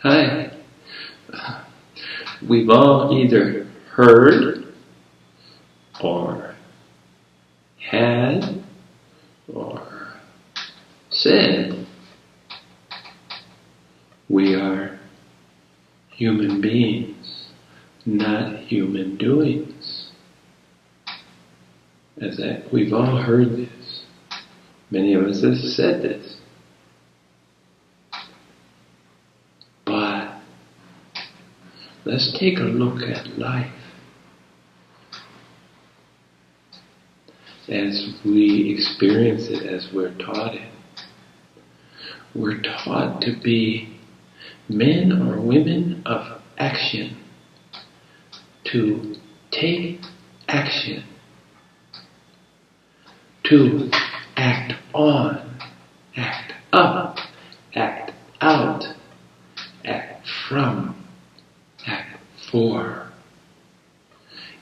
Hi. We've all either heard or had or said we are human beings, not human doings. We've all heard this. Many of us have said this. But let's take a look at life as we experience it, as we're taught it. We're taught to be men or women of action, to take action, to act on, act up, act out, act from, act for,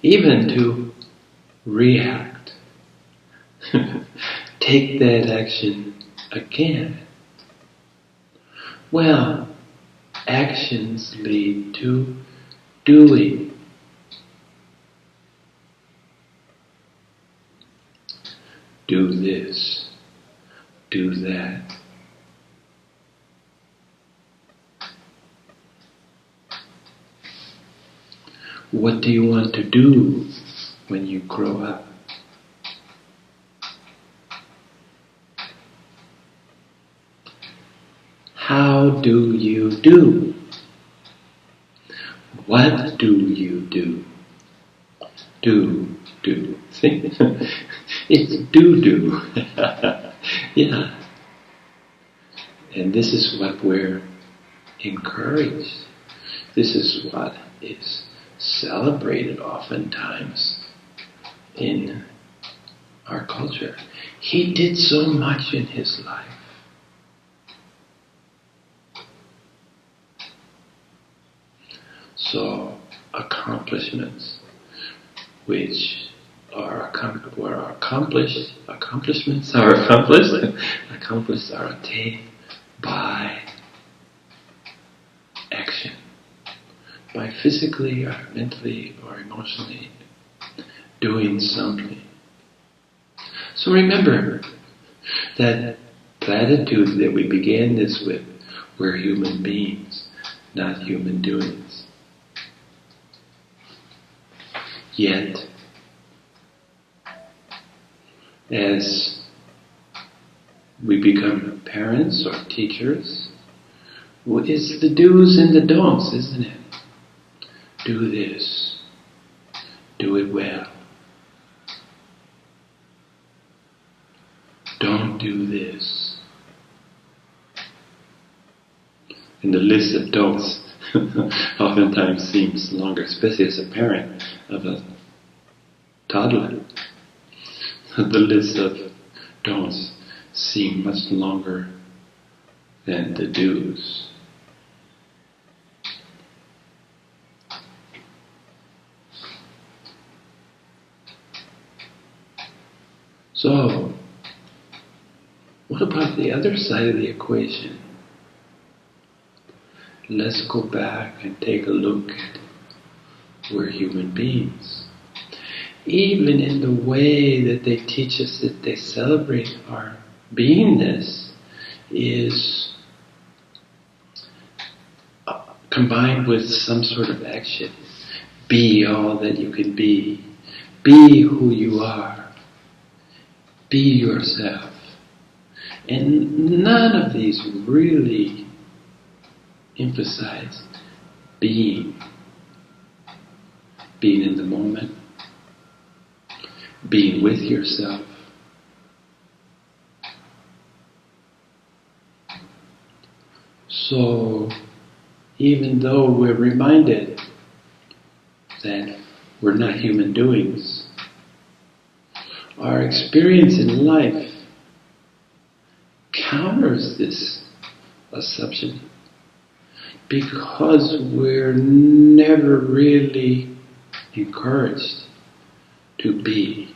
even to react. Take that action again. Well, actions lead to doing. Do this, do that. What do you want to do when you grow up? How do you do? What do you do? Do. See? It's do. Yeah. And this is what we're encouraged. This is what is celebrated oftentimes in our culture. He did so much in his life. So, accomplishments which are accomplished are attained by action, by physically or mentally or emotionally doing something. So remember that platitude that we began this with, we're human beings, not human doings. Yet, as we become parents or teachers, it's the do's and the don'ts, isn't it? Do this. Do it well. Don't do this. And the list of don'ts oftentimes seems longer, especially as a parent of a toddler. The list of don'ts seem much longer than the do's. So, what about the other side of the equation? Let's go back and take a look at we're human beings. Even in the way that they teach us, that they celebrate our beingness, is combined with some sort of action. Be all that you can be. Be who you are. Be yourself. And none of these really emphasize being. Being in the moment. Being with yourself. So, even though we're reminded that we're not human doings, our experience in life counters this assumption, because we're never really encouraged to be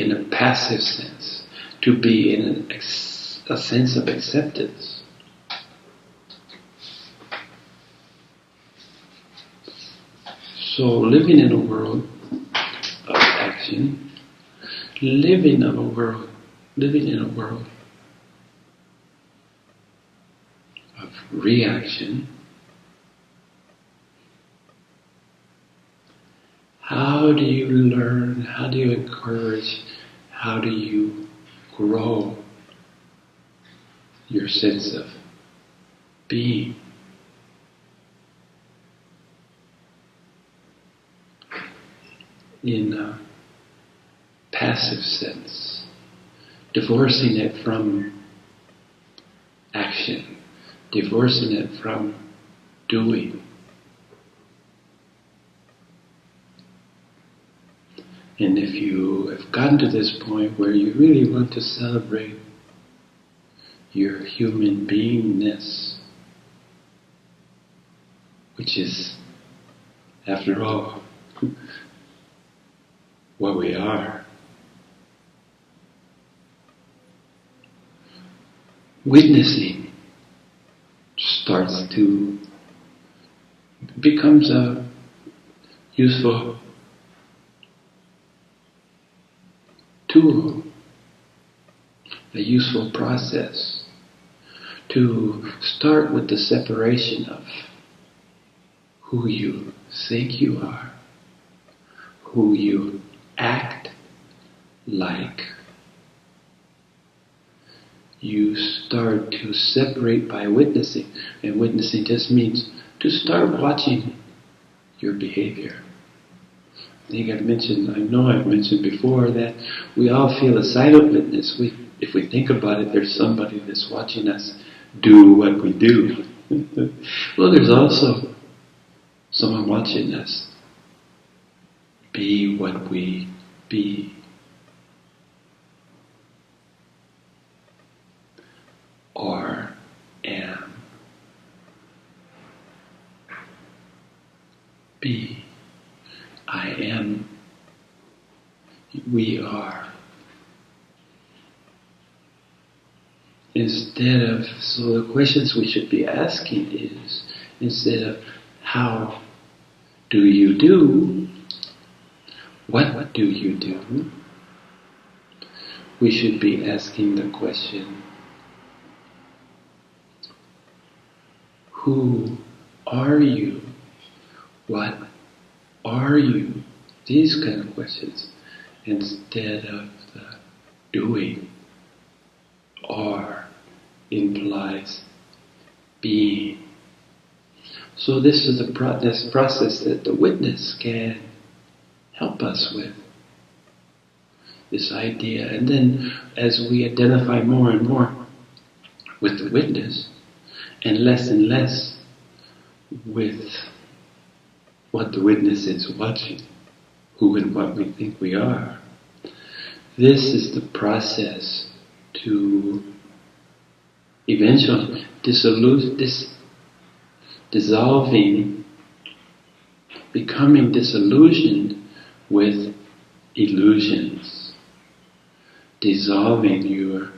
in a passive sense, to be in a sense of acceptance. So living in a world of action, living in a world of reaction, how do you learn, how do you encourage, how do you grow your sense of being? In a passive sense, divorcing it from action, divorcing it from doing. And if you have gotten to this point where you really want to celebrate your human beingness, which is, after all, what we are, witnessing becomes a useful tool, a useful process to start with the separation of who you think you are, who you act like. You start to separate by witnessing, and witnessing just means to start watching your behavior. I know I've mentioned before that we all feel a silent witness. If we think about it, there's somebody that's watching us do what we do. Well, there's also someone watching us be what we be. Or am. Be. I am. We are. So the questions we should be asking is, instead of how do you do, what do you do, we should be asking the question, who are you? What are you? These kind of questions, instead of the doing. Are implies being. So this is this process that the witness can help us with. This idea. And then as we identify more and more with the witness, and less with what the witness is watching, who and what we think we are. This is the process to eventually becoming disillusioned with illusions, dissolving your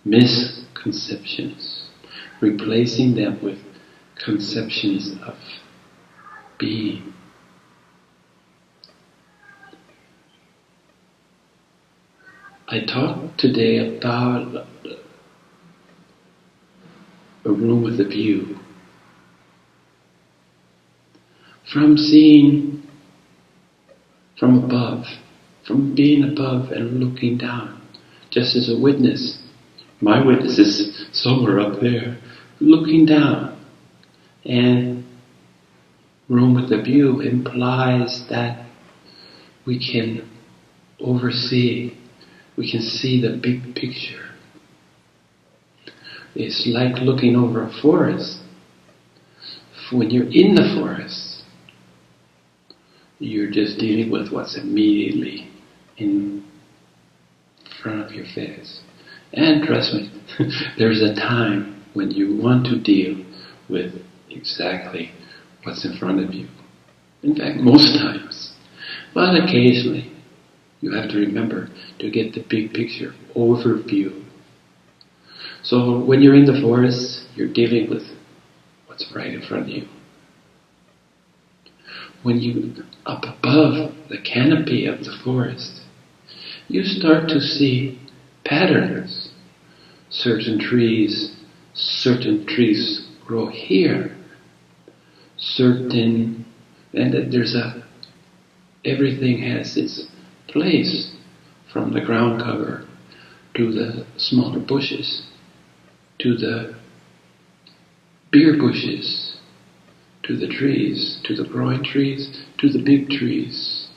misconceptions, replacing them with conceptions of being. I talked today about a room with a view. From seeing from above, from being above and looking down, just as a witness. My witness is somewhere up there, looking down. And room with a view implies that we can oversee, we can see the big picture. It's like looking over a forest. When you're in the forest, you're just dealing with what's immediately in front of your face. And trust me, there's a time when you want to deal with exactly what's in front of you. In fact, most times. But occasionally, you have to remember to get the big picture overview. So when you're in the forest, you're dealing with what's right in front of you. when you up above the canopy of the forest, you start to see patterns. Certain trees grow here. Everything has its place, from the ground cover to the smaller bushes, to the beer bushes, to the trees, to the growing trees, to the big trees,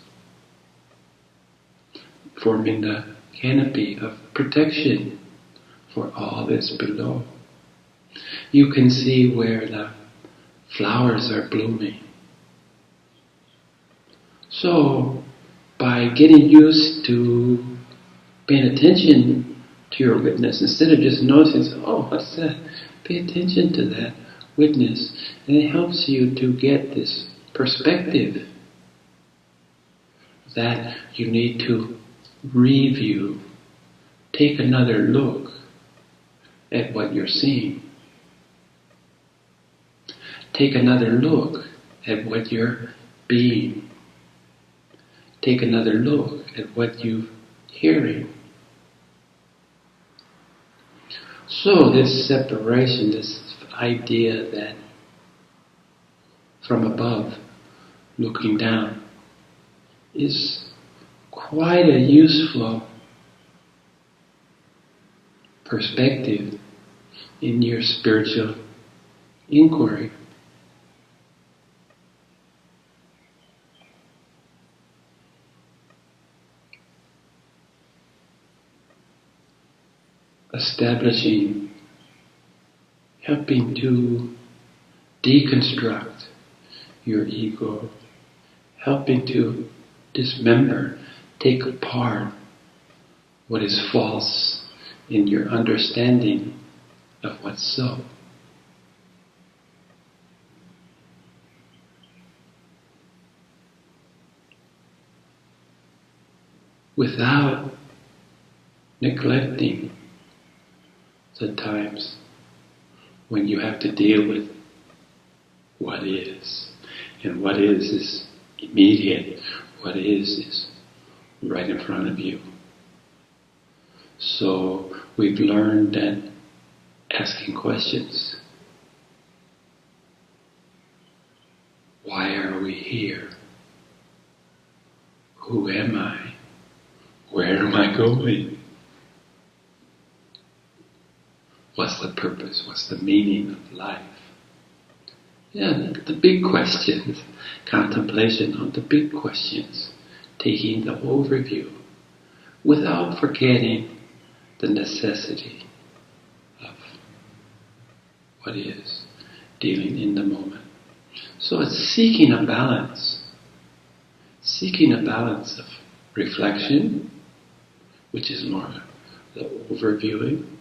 forming the canopy of protection for all that's below. You can see where the flowers are blooming. So, by getting used to paying attention to your witness, instead of just noticing, oh, what's that? Pay attention to that witness. And it helps you to get this perspective that you need to review. Take another look at what you're seeing. Take another look at what you're being. Take another look at what you're hearing. So this separation, this idea that from above, looking down, is quite a useful perspective in your spiritual inquiry. Establishing, helping to deconstruct your ego, helping to dismember, take apart what is false in your understanding of what's so. Without neglecting the times when you have to deal with what is. And what is immediate. What is right in front of you. So we've learned that asking questions. Why are we here? Who am I? Where am I going? What's the purpose? What's the meaning of life? Yeah, the big questions. Contemplation on the big questions. Taking the overview without forgetting the necessity of what is, dealing in the moment. So it's seeking a balance. Seeking a balance of reflection, which is more the overviewing,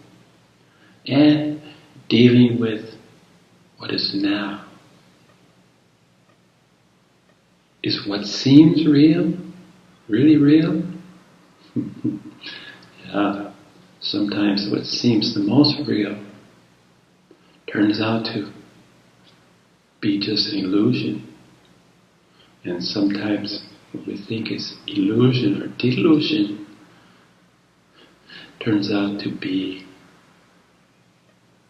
and dealing with what is now. Is what seems real really real? Yeah, sometimes what seems the most real turns out to be just an illusion. And sometimes what we think is illusion or delusion turns out to be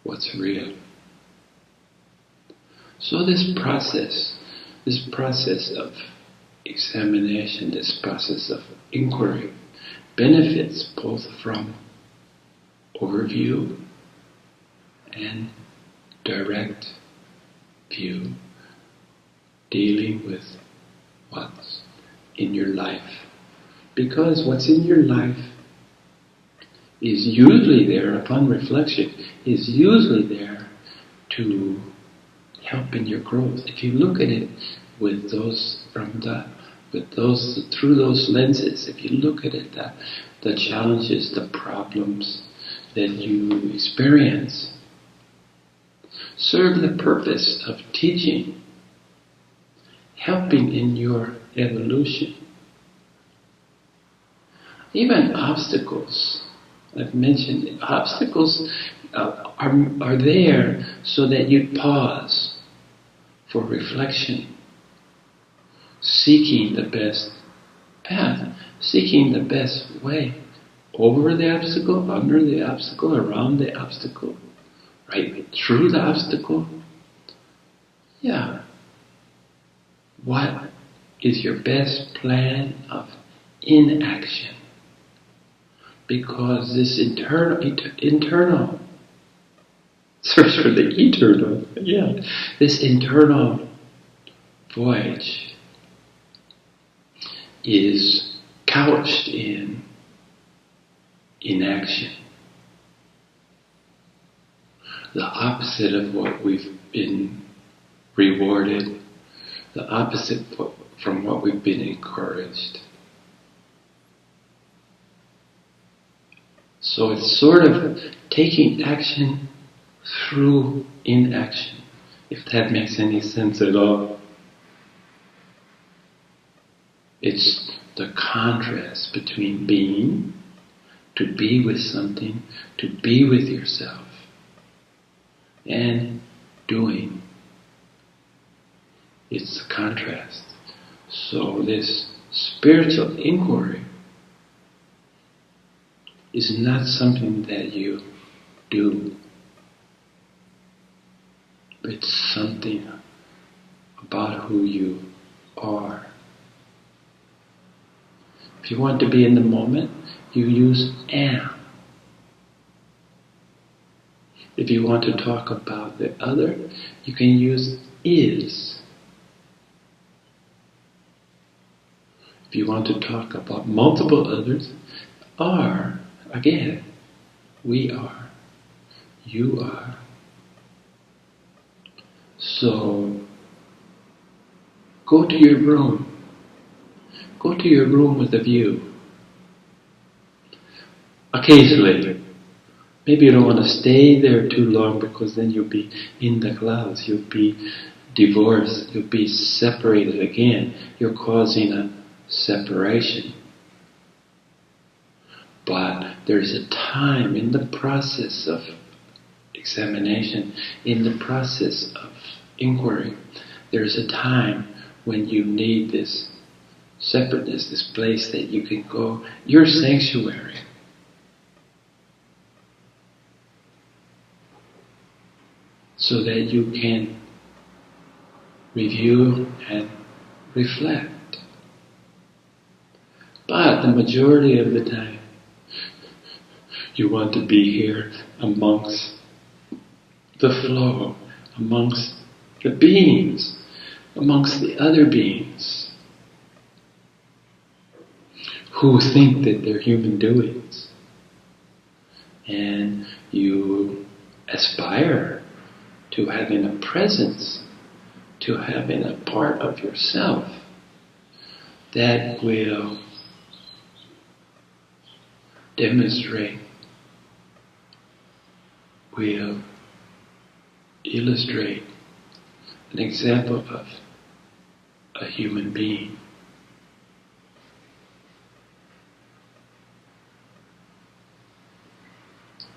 what's real. So this process of examination, this process of inquiry, benefits both from overview and direct view, dealing with what's in your life. Because what's in your life is usually there, upon reflection, is usually there to help in your growth. If you look at it with through those lenses, if you look at it, the challenges, the problems that you experience serve the purpose of teaching, helping in your evolution. Even obstacles, I've mentioned, obstacles are there so that you pause for reflection, seeking the best path, seeking the best way over the obstacle, under the obstacle, around the obstacle, right through the obstacle. Yeah. What is your best plan of inaction? Because this internal search for the eternal, this internal voyage is couched in inaction. The opposite of what we've been rewarded, the opposite from what we've been encouraged. So it's sort of taking action through inaction, if that makes any sense at all. It's the contrast between being, to be with something, to be with yourself, and doing. It's the contrast. So this spiritual inquiry is not something that you do. It's something about who you are. If you want to be in the moment, you use am. If you want to talk about the other, you can use is. If you want to talk about multiple others, are. Again, we are. You are. So, go to your room. Go to your room with a view. Occasionally. Maybe you don't want to stay there too long because then you'll be in the clouds. You'll be divorced. You'll be separated again. You're causing a separation. But there's a time in the process of examination, in the process of inquiry, there's a time when you need this separateness, this place that you can go, your sanctuary. So that you can review and reflect. But the majority of the time, you want to be here amongst the flow, amongst the beings, amongst the other beings who think that they're human doings. And you aspire to having a presence, to having a part of yourself that will demonstrate, will illustrate an example of a human being.